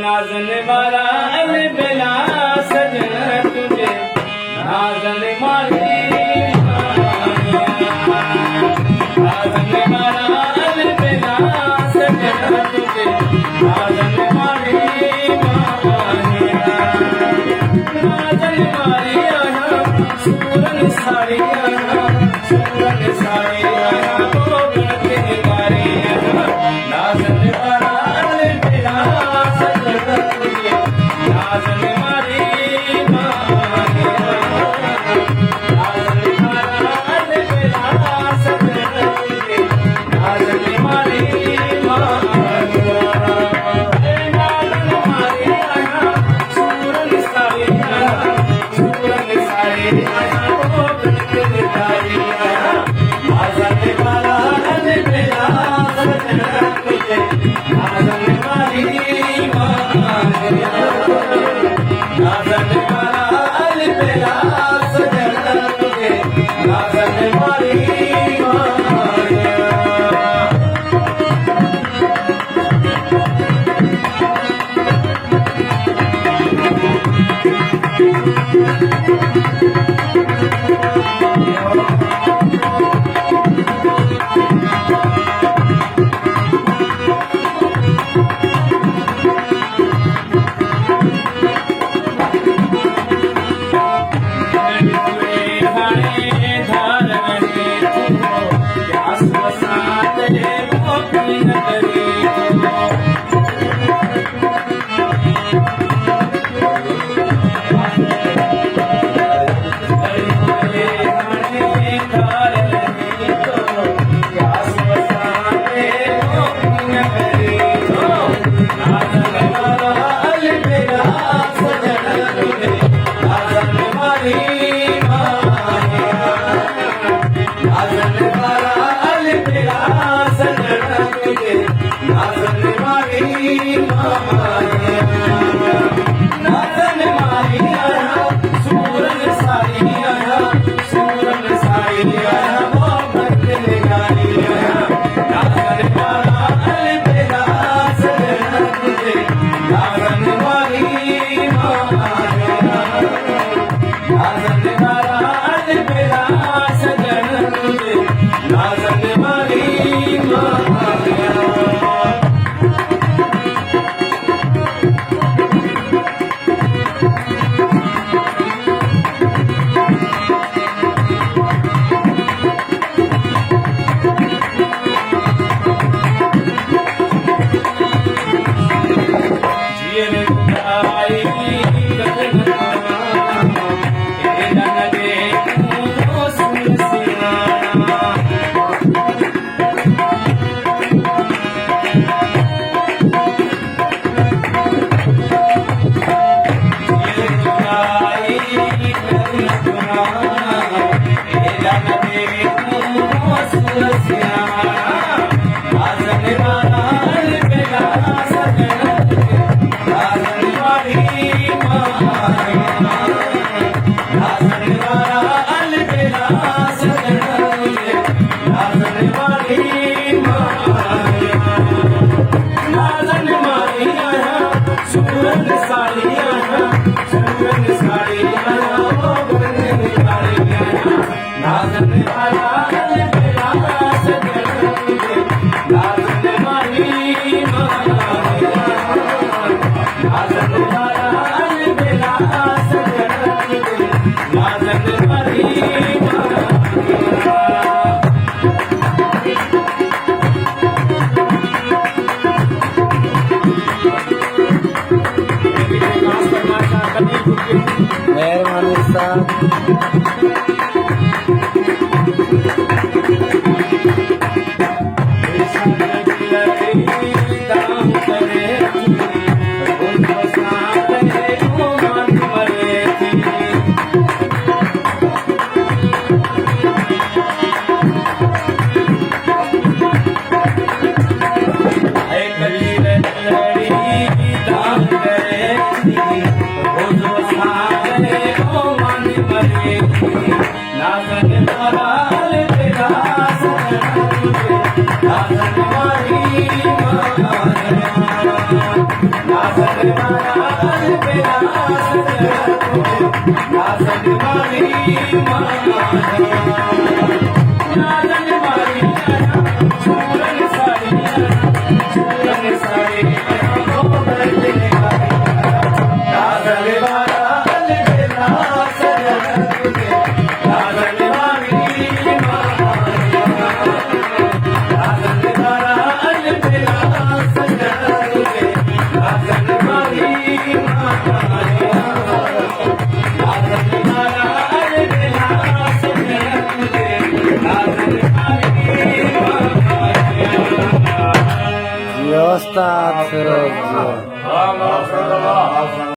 नाज़न वारा अल बेला सजन तुझे नाज़न मारी नाज़न वारा अल बेला सजन तुझे नाज़न मारी नाज़न मारी आया सूरन सारी आया सूरन सारी आया वो गणते मारी नाज़न वारा अल बेला सजन तुझे नाज़न मारी नाज़न वारा अल बेला सजन तुझे नाज़न मारी नाज़न मारी आया सूरन सारी आया सूरन सारी आया वो गणते मारी नाज़न वारा अल बेला सजन तुझे नाज़न मारी नाज़न वारा अल बेला सजन तुझे नाज़न मारी नाज़न मारी आया सूरन सारी आया सूरन सारी आया वो गणते मारी नाज़न वारा अल बेला सजन तुझे नाज़न मारी नाज़न वारा अल बेला सजन तुझे नाज़न मारी सूरन सारी आया सूरन सारी आया वो गणते मारी नाज़न वारा अल बेला सजन तुझे नाज़न मारी नाज़न वारा अल बेला सजन तुझे नाज़न मारी मेहरबानी साहब नाज़न वारा अल बेला सजन तुझे नाज़न मारी नाज़न वाला मेरा सजना तुझे नाजन वाली नाजन वाली चूरन साड़ी हो बदले नाजन वाला मेरा सजना तुझे नाजन वाली व्यवस्था